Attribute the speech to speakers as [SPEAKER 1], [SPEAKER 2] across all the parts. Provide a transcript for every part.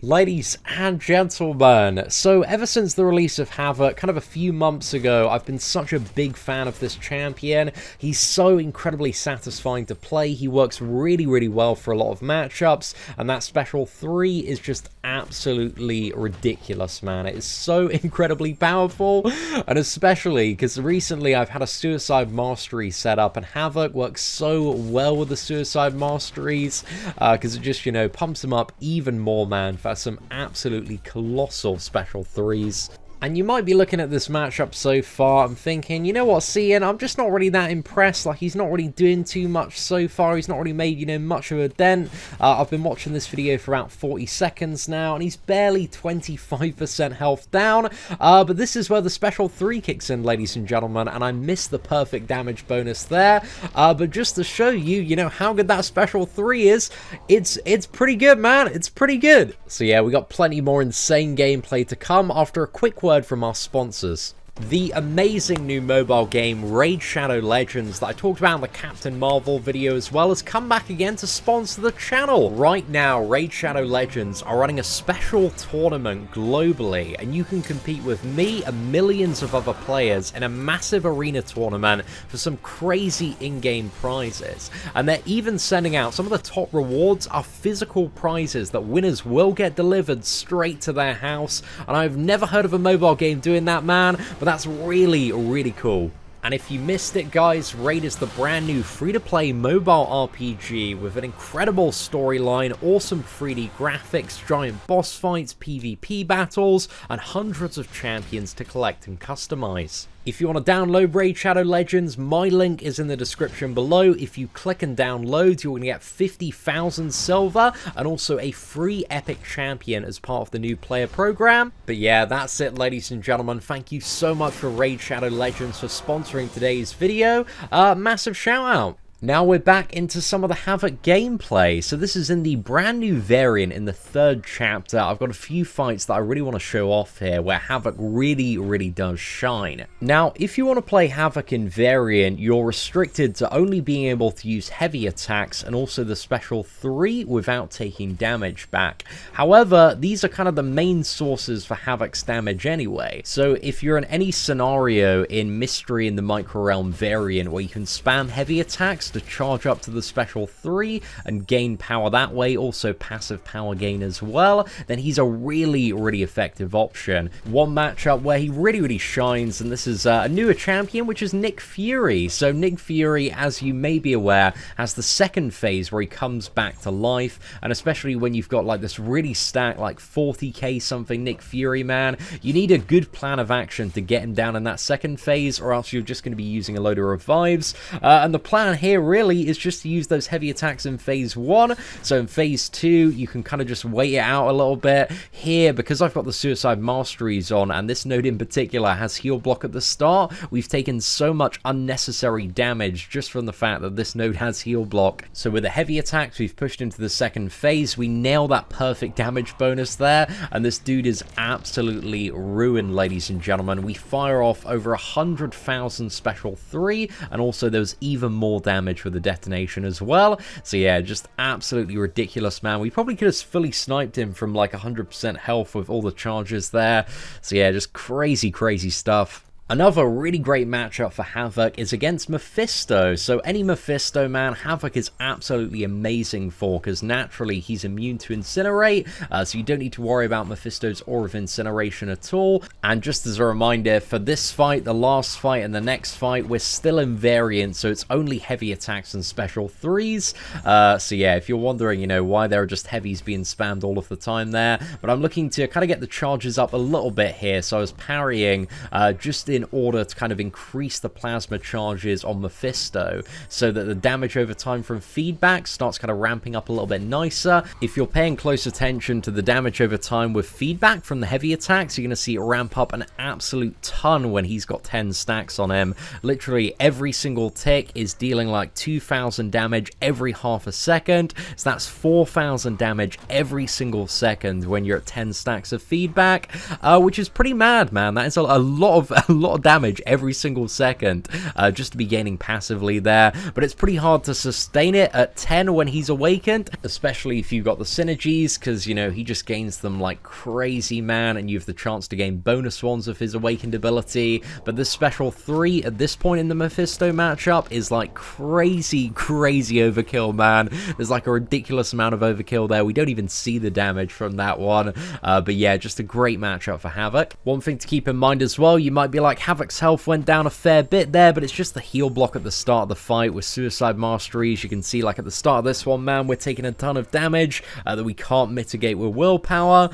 [SPEAKER 1] Ladies and gentlemen, so ever since the release of Havok, kind of a few months ago, I've been such a big fan of this champion. He's so incredibly satisfying to play, he works really well for a lot of matchups, and that special 3 is just absolutely ridiculous, man. It is so incredibly powerful, and especially because recently I've had a Suicide Mastery set up, and Havok works so well with the Suicide Masteries, because it just, you know, pumps him up even more, man, for some absolutely colossal special 3s. And you might be looking at this matchup so far and thinking, you know what, Seatin, I'm just not really that impressed. Like, he's not really doing too much so far. He's not really made, you know, much of a dent. I've been watching this video for about 40 seconds now, and he's barely 25% health down. But this is where the special 3 kicks in, ladies and gentlemen, and I missed the perfect damage bonus there. But just to show you, you know, how good that special 3 is, it's pretty good, man. It's pretty good. So yeah, we got plenty more insane gameplay to come after a quick word from our sponsors. The amazing new mobile game Raid Shadow Legends that I talked about in the Captain Marvel video as well has come back again to sponsor the channel. Right now, Raid Shadow Legends are running a special tournament globally, and you can compete with me and millions of other players in a massive arena tournament for some crazy in-game prizes. And they're even sending out some of the top rewards are physical prizes that winners will get delivered straight to their house, and I've never heard of a mobile game doing that, man. But that's really cool. And if you missed it, guys, Raid is the brand new free-to-play mobile RPG with an incredible storyline, awesome 3D graphics, giant boss fights, PvP battles, and hundreds of champions to collect and customize. If you want to download Raid Shadow Legends, my link is in the description below. If you click and download, you're going to get 50,000 silver and also a free epic champion as part of the new player program. But yeah, that's it, ladies and gentlemen. Thank you so much for Raid Shadow Legends for sponsoring today's video. Massive shout out. Now we're back into some of the Havok gameplay. So this is in the brand new variant in the 3rd chapter. I've got a few fights that I really want to show off here where Havok really does shine. Now, if you want to play Havok in variant, you're restricted to only being able to use heavy attacks and also the special 3 without taking damage back. However, these are kind of the main sources for Havok's damage anyway. So if you're in any scenario in Mystery in the Micro Realm variant where you can spam heavy attacks to charge up to the special 3 and gain power that way, also passive power gain as well, then he's a really effective option. One matchup where he really shines, and this is a newer champion, which is Nick Fury. So Nick Fury, as you may be aware, has the 2nd phase where he comes back to life, and especially when you've got like this really stacked like 40k something Nick Fury, man, you need a good plan of action to get him down in that 2nd phase, or else you're just going to be using a load of revives. And the plan here really is just to use those heavy attacks in phase 1. So in phase 2, you can kind of just wait it out a little bit. Here, because I've got the Suicide Masteries on, and this node in particular has heal block at the start, we've taken so much unnecessary damage just from the fact that this node has heal block. So with the heavy attacks, we've pushed into the 2nd phase. We nail that perfect damage bonus there, and this dude is absolutely ruined, ladies and gentlemen. We fire off over 100,000 special 3, and also there's even more damage with the detonation as well. So yeah, just absolutely ridiculous, man. We probably could have fully sniped him from like 100% health with all the charges there. So yeah, just crazy stuff. Another really great matchup for Havok is against Mephisto. So any Mephisto, man, Havok is absolutely amazing for, because naturally he's immune to Incinerate, so you don't need to worry about Mephisto's Aura of Incineration at all. And just as a reminder, for this fight, the last fight, and the next fight, we're still in variant, so it's only heavy attacks and special 3s. So yeah, if you're wondering, you know, why there are just heavies being spammed all of the time there, but I'm looking to kind of get the charges up a little bit here, so I was parrying just in order to kind of increase the plasma charges on Mephisto so that the damage over time from feedback starts kind of ramping up a little bit nicer. If you're paying close attention to the damage over time with feedback from the heavy attacks, you're going to see it ramp up an absolute ton when he's got 10 stacks on him. Literally every single tick is dealing like 2,000 damage every half a second, so that's 4,000 damage every single second when you're at 10 stacks of feedback, which is pretty mad, man. That is a lot lot of damage every single second just to be gaining passively there, but it's pretty hard to sustain it at 10 when he's awakened, especially if you've got the synergies, because, you know, he just gains them like crazy, man, and you have the chance to gain bonus ones of his awakened ability. But this special 3 at this point in the Mephisto matchup is like crazy overkill, man. There's like a ridiculous amount of overkill there. We don't even see the damage from that one, but yeah, just a great matchup for Havok. One thing to keep in mind as well, you might be like, Havok's health went down a fair bit there, but it's just the heal block at the start of the fight with Suicide Masteries. You can see, like, at the start of this one, man, we're taking a ton of damage that we can't mitigate with willpower,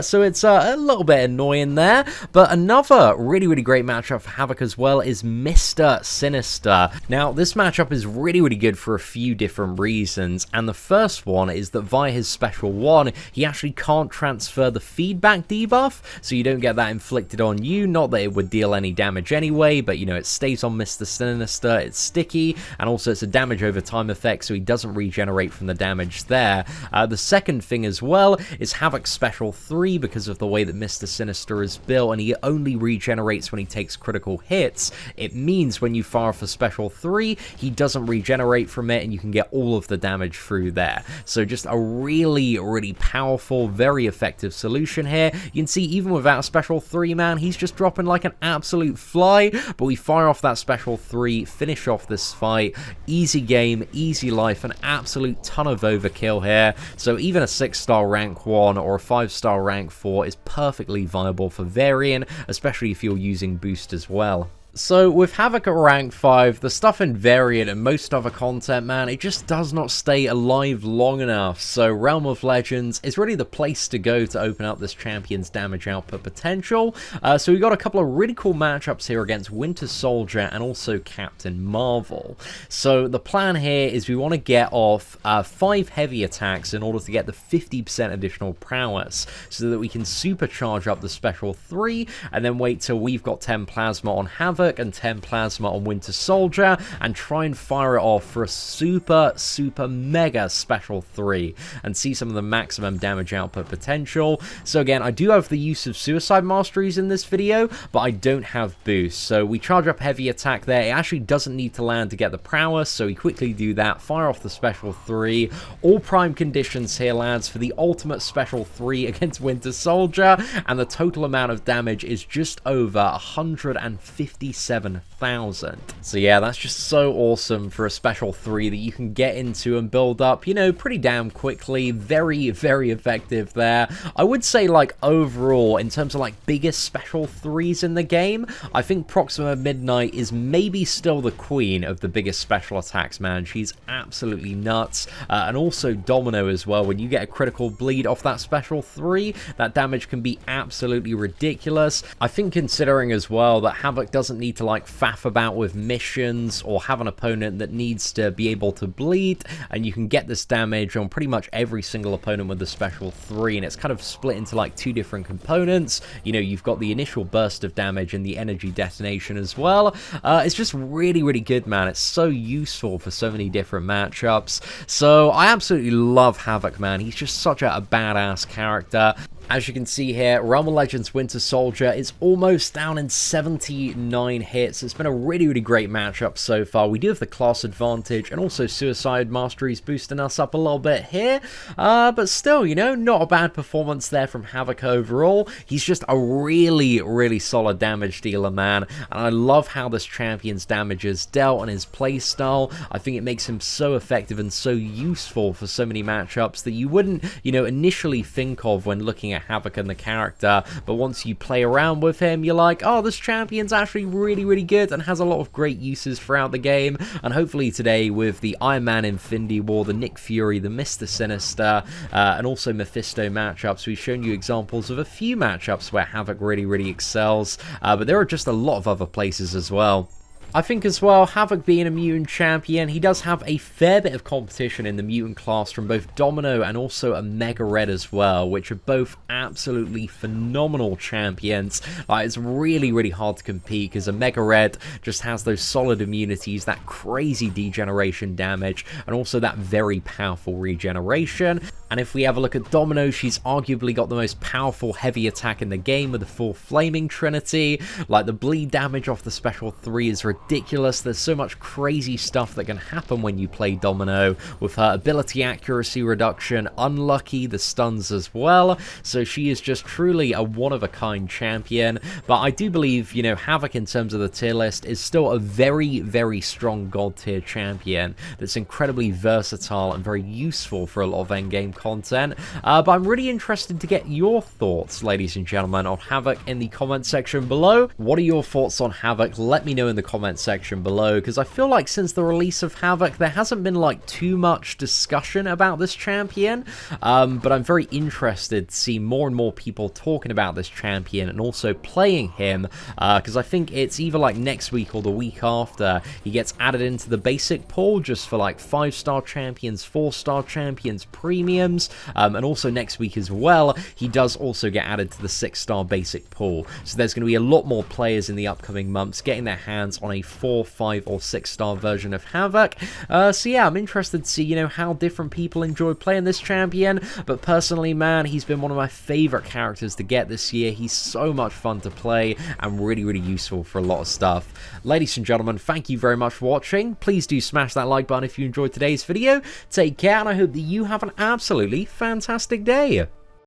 [SPEAKER 1] so it's a little bit annoying there. But another really great matchup for Havok as well is Mr. Sinister. Now, this matchup is really good for a few different reasons, and the first one is that via his special 1, he actually can't transfer the feedback debuff, so you don't get that inflicted on you. Not that it would deal any damage anyway, but, you know, it stays on Mr. Sinister, it's sticky, and also it's a damage over time effect, so he doesn't regenerate from the damage there. The second thing as well is Havok's special 3, because of the way that Mr. Sinister is built, and he only regenerates when he takes critical hits. It means when you fire off a special 3, he doesn't regenerate from it, and you can get all of the damage through there. So just a really powerful, very effective solution here. You can see even without a special 3, man, he's just dropping like an absolute fly, but we fire off that special 3, finish off this fight, easy game, easy life, an absolute ton of overkill here. So even a 6-star rank 1 or a 5-star rank 4 is perfectly viable for Varian, especially if you're using boost as well. So with Havok at rank 5, the stuff in Variant and most other content, man, it just does not stay alive long enough. So Realm of Legends is really the place to go to open up this champion's damage output potential. So we got a couple of really cool matchups here against Winter Soldier and also Captain Marvel. So the plan here is we want to get off 5 heavy attacks in order to get the 50% additional prowess, so that we can supercharge up the special 3 and then wait till we've got 10 plasma on Havok and 10 plasma on Winter Soldier and try and fire it off for a super mega special 3 and see some of the maximum damage output potential. So again, I do have the use of Suicide Masteries in this video, but I don't have boost. So we charge up heavy attack there. It actually doesn't need to land to get the prowess, so we quickly do that, fire off the special 3. All prime conditions here, lads, for the ultimate special 3 against Winter Soldier, and the total amount of damage is just over 157,000. So yeah, that's just so awesome for a special 3 that you can get into and build up, you know, pretty damn quickly. Very effective there. I would say, like, overall, in terms of like biggest special 3s in the game, I think Proxima Midnight is maybe still the queen of the biggest special attacks, man. She's absolutely nuts. And also Domino as well. When you get a critical bleed off that special 3, that damage can be absolutely ridiculous. I think considering as well that Havok doesn't need to like faff about with missions or have an opponent that needs to be able to bleed, and you can get this damage on pretty much every single opponent with the special 3, and it's kind of split into like 2 different components. You know, you've got the initial burst of damage and the energy detonation as well. It's just really good, man. It's so useful for so many different matchups. So I absolutely love Havok, man. He's just such a badass character. As you can see here, Realm of Legends Winter Soldier is almost down in 79 hits. It's been a really great matchup so far. We do have the class advantage, and also Suicide Masteries boosting us up a little bit here. But still, you know, not a bad performance there from Havok overall. He's just a really solid damage dealer, man. And I love how this champion's damage is dealt and his playstyle. I think it makes him so effective and so useful for so many matchups that you wouldn't, you know, initially think of when looking at Havok and the character, but once you play around with him, you're like, oh, this champion's actually really good and has a lot of great uses throughout the game. And hopefully today, with the Iron Man Infinity War, the Nick Fury, the Mr. Sinister, and also Mephisto matchups, we've shown you examples of a few matchups where Havok really excels, but there are just a lot of other places as well. I think as well, Havok being a mutant champion, he does have a fair bit of competition in the mutant class from both Domino and also a Mega Red as well, which are both absolutely phenomenal champions. It's really hard to compete because a Mega Red just has those solid immunities, that crazy degeneration damage, and also that very powerful regeneration. And if we have a look at Domino, she's arguably got the most powerful heavy attack in the game with the full Flaming Trinity. Like, the bleed damage off the special 3 is ridiculous. There's so much crazy stuff that can happen when you play Domino, with her ability accuracy reduction, unlucky, the stuns as well. So she is just truly a one-of-a-kind champion. But I do believe, you know, Havok in terms of the tier list is still a very, very strong god tier champion that's incredibly versatile and very useful for a lot of endgame content. But I'm really interested to get your thoughts, ladies and gentlemen, on Havok in the comment section below. What are your thoughts on Havok? Let me know in the comment section below, because I feel like since the release of Havok, there hasn't been like too much discussion about this champion, but I'm very interested to see more and more people talking about this champion and also playing him, because I think it's either like next week or the week after he gets added into the basic pool just for like 5-star champions, 4-star champions, premiums, and also next week as well, he does also get added to the 6-star basic pool. So there's going to be a lot more players in the upcoming months getting their hands on a 4, 5, or 6-star version of Havok. So yeah, I'm interested to see, you know, how different people enjoy playing this champion, but personally, man, he's been one of my favorite characters to get this year. He's so much fun to play and really, really useful for a lot of stuff. Ladies and gentlemen, thank you very much for watching. Please do smash that like button if you enjoyed today's video. Take care, and I hope that you have an absolutely fantastic day.